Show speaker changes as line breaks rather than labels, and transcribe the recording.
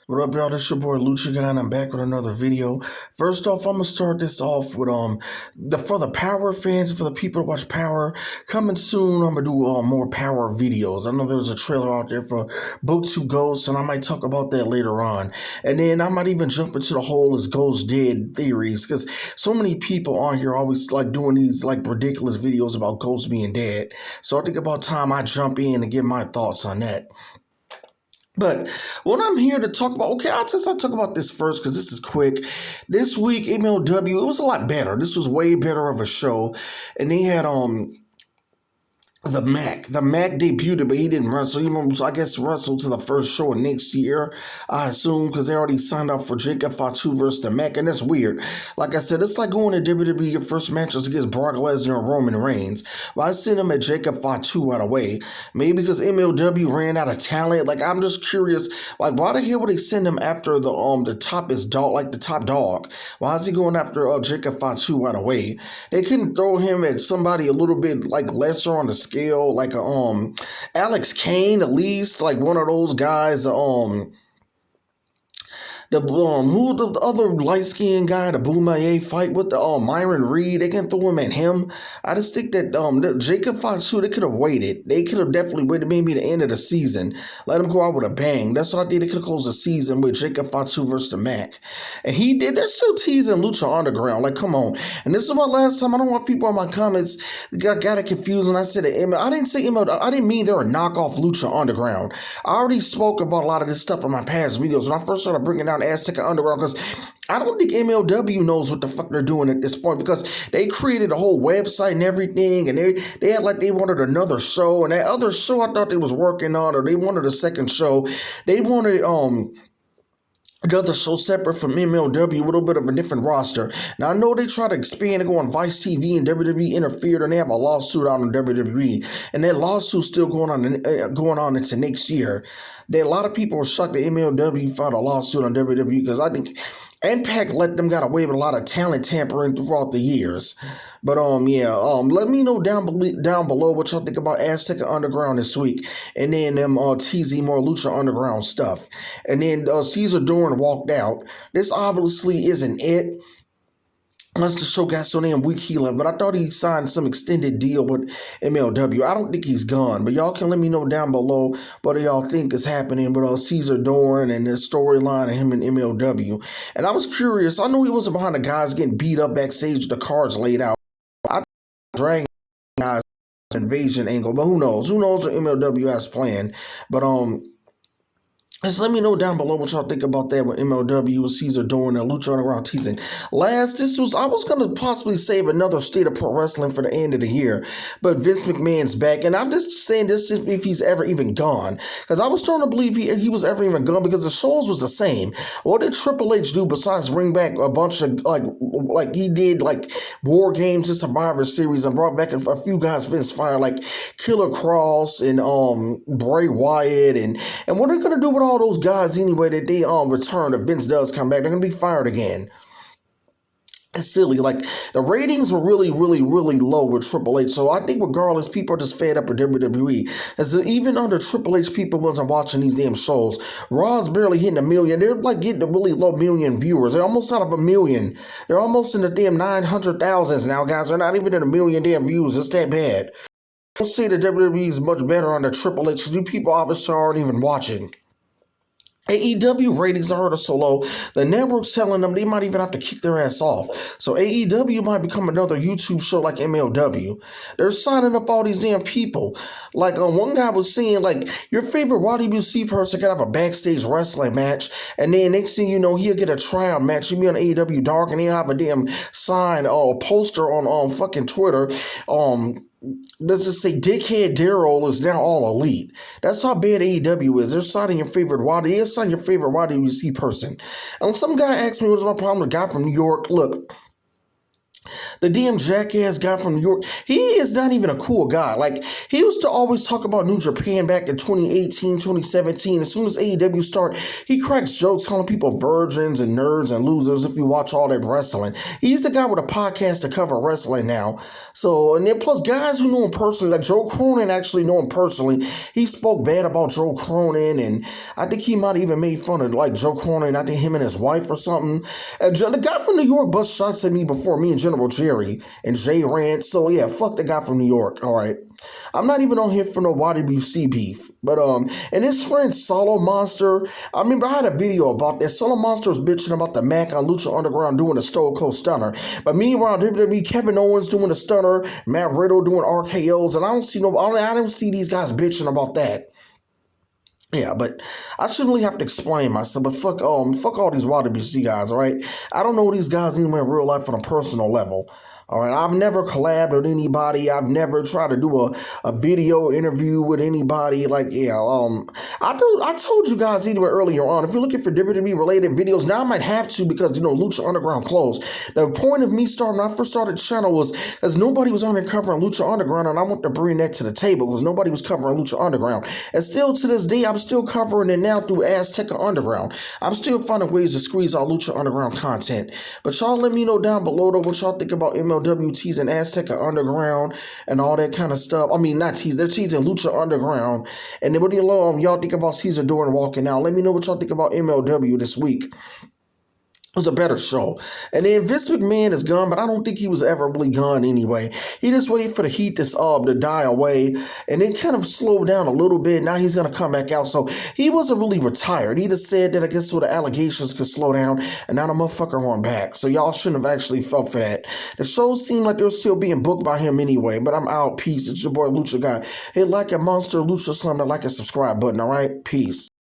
What up, y'all? This your boy Lucha guy, and I'm back with another video. First off, I'm gonna start this off with for the Power fans and for the people that watch Power. Coming soon, I'm gonna do more Power videos. I know there's a trailer out there for Book 2 Ghosts, and I might talk about that later on. And then I might even jump into the whole is Ghost dead theories, because so many people on here always like doing these like ridiculous videos about Ghost being dead. So I think about time I jump in and give my thoughts on that. But what I'm here to talk about, okay, I'll talk about this first because this is quick. This week, MLW, it was a lot better. This was way better of a show. And they had the Mac. The Mac debuted, but he didn't wrestle. He won't, I guess, wrestle to the first show next year, I assume, because they already signed up for Jacob Fatu versus the Mac, and that's weird. Like I said, it's like going to WWE, your first match is against Brock Lesnar and Roman Reigns. But I sent him at Jacob Fatu right away. Maybe because MLW ran out of talent. Like, I'm just curious, like, why the hell would they send him after the toppest dog, like the top dog? Why is he going after Jacob Fatu right away? They couldn't throw him at somebody a little bit, like, lesser on the scale, like a Alex Kane, at least, like one of those guys, the other light skinned guy, the Boomaye fight with the Myron Reed, they can throw him at him. I just think that Jacob Fatu, they could have waited. They could have definitely waited maybe the end of the season. Let him go out with a bang. That's what I did. They could have closed the season with Jacob Fatu versus the Mac. And he did. They're still teasing Lucha Underground. Like, come on. And this is my last time. I don't want people in my comments got it confused when I said it. I didn't say I didn't mean they're a knockoff Lucha Underground. I already spoke about a lot of this stuff in my past videos. When I first started bringing down Azteca Underground, because I don't think MLW knows what the fuck they're doing at this point, because they created a whole website and everything, and they had like they wanted another show, and that other show I thought they was working on, or they wanted a second show. They wanted another show separate from MLW, a little bit of a different roster. Now, I know they try to expand and go on Vice TV, and WWE interfered, and they have a lawsuit out on WWE, and that lawsuit's still going on into next year. A lot of people were shocked that MLW filed a lawsuit on WWE, because I think Impact let them got away with a lot of talent tampering throughout the years. But let me know down below what y'all think about Azteca Underground this week, and then them teasing more Lucha Underground stuff. And then Caesar Dorn walked out. This obviously isn't it. Unless the show got so damn weak he left, but I thought he signed some extended deal with MLW. I don't think he's gone, but y'all can let me know down below what y'all think is happening with Caesar Dorn and the storyline of him and MLW. And I was curious. I know he wasn't behind the guys getting beat up backstage with the cards laid out. I dragging guys invasion angle, but who knows? Who knows what MLW has planned? But just let me know down below what y'all think about that with MLW and Caesar Dorn and Lucha Underground teasing. I was going to possibly save another State of Pro Wrestling for the end of the year, but Vince McMahon's back, and I'm just saying this if he's ever even gone, because I was starting to believe he was ever even gone, because the shows was the same. What did Triple H do besides bring back a bunch of, like he did, like War Games and Survivor Series, and brought back a few guys Vince fired, like Killer Cross and Bray Wyatt, and what are they going to do with all those guys anyway that they return if Vince does come back? They're gonna be fired again. It's silly. Like, the ratings were really, really, really low with Triple H. So I think regardless, people are just fed up with WWE. As even under Triple H, people wasn't watching these damn shows. Raw's barely hitting 1 million. They're like getting a really low million viewers. They're almost out of 1 million. They're almost in the damn 900,000s now, guys. They're not even in 1 million damn views. It's that bad. Don't say that WWE is much better under Triple H. You people obviously aren't even watching. AEW ratings are so low, the network's telling them they might even have to kick their ass off. So AEW might become another YouTube show like MLW. They're signing up all these damn people. Like one guy was saying, like, your favorite YWC person could have a backstage wrestling match, and then next thing you know, he'll get a tryout match. He'll be on AEW Dark, and he'll have a damn sign or poster on fucking Twitter. Let's just say Dickhead Daryl is now all elite. That's how bad AEW is. They're signing your favorite YWC person. And some guy asked me, what's my problem with a guy from New York? Look, The damn jackass guy from New York, he is not even a cool guy. Like, he used to always talk about New Japan back in 2018, 2017. As soon as AEW started, he cracks jokes calling people virgins and nerds and losers if you watch all that wrestling. He's the guy with a podcast to cover wrestling now. So, and then plus guys who know him personally, like Joe Cronin actually know him personally. He spoke bad about Joe Cronin, and I think he might have even made fun of like Joe Cronin, I think him and his wife or something. And the guy from New York bust shots at me before, me and General Jerry and Jay Rant. So yeah, fuck the guy from New York. All right. I'm not even on here for no YWC beef. But and his friend Solo Monster, I remember I had a video about that. Solo Monster was bitching about the Mac on Lucha Underground doing a Stone Cold Stunner. But meanwhile, WWE, Kevin Owens doing a stunner, Matt Riddle doing RKOs, and I don't see these guys bitching about that. Yeah, but I shouldn't really have to explain myself. But fuck all these YWC guys, all right? I don't know these guys anywhere in real life on a personal level. All right, I've never collabed with anybody. I've never tried to do a video interview with anybody. Like, yeah, I told you guys anyway earlier on, if you're looking for WWE related videos, now I might have to because, Lucha Underground closed. The point of me when I first started the channel was because nobody was on there covering Lucha Underground, and I want to bring that to the table because nobody was covering Lucha Underground. And still to this day, I'm still covering it now through Azteca Underground. I'm still finding ways to squeeze out Lucha Underground content. But y'all let me know down below though what y'all think about MLWTs and Azteca Underground and all that kind of stuff. I mean, not tease, they're teasing Lucha Underground. And then what do y'all think about Caesar Door and walking out? Let me know what y'all think about MLW this week. It was a better show. And then Vince McMahon is gone, but I don't think he was ever really gone anyway. He just waited for the heat to die away, and it kind of slowed down a little bit. Now he's going to come back out. So he wasn't really retired. He just said that I guess so the allegations could slow down, and now the motherfucker went back. So y'all shouldn't have actually felt for that. The show seemed like they were still being booked by him anyway, but I'm out. Peace. It's your boy Lucha Guy. Hit like a monster, Lucha Slam, the like and subscribe button, all right? Peace.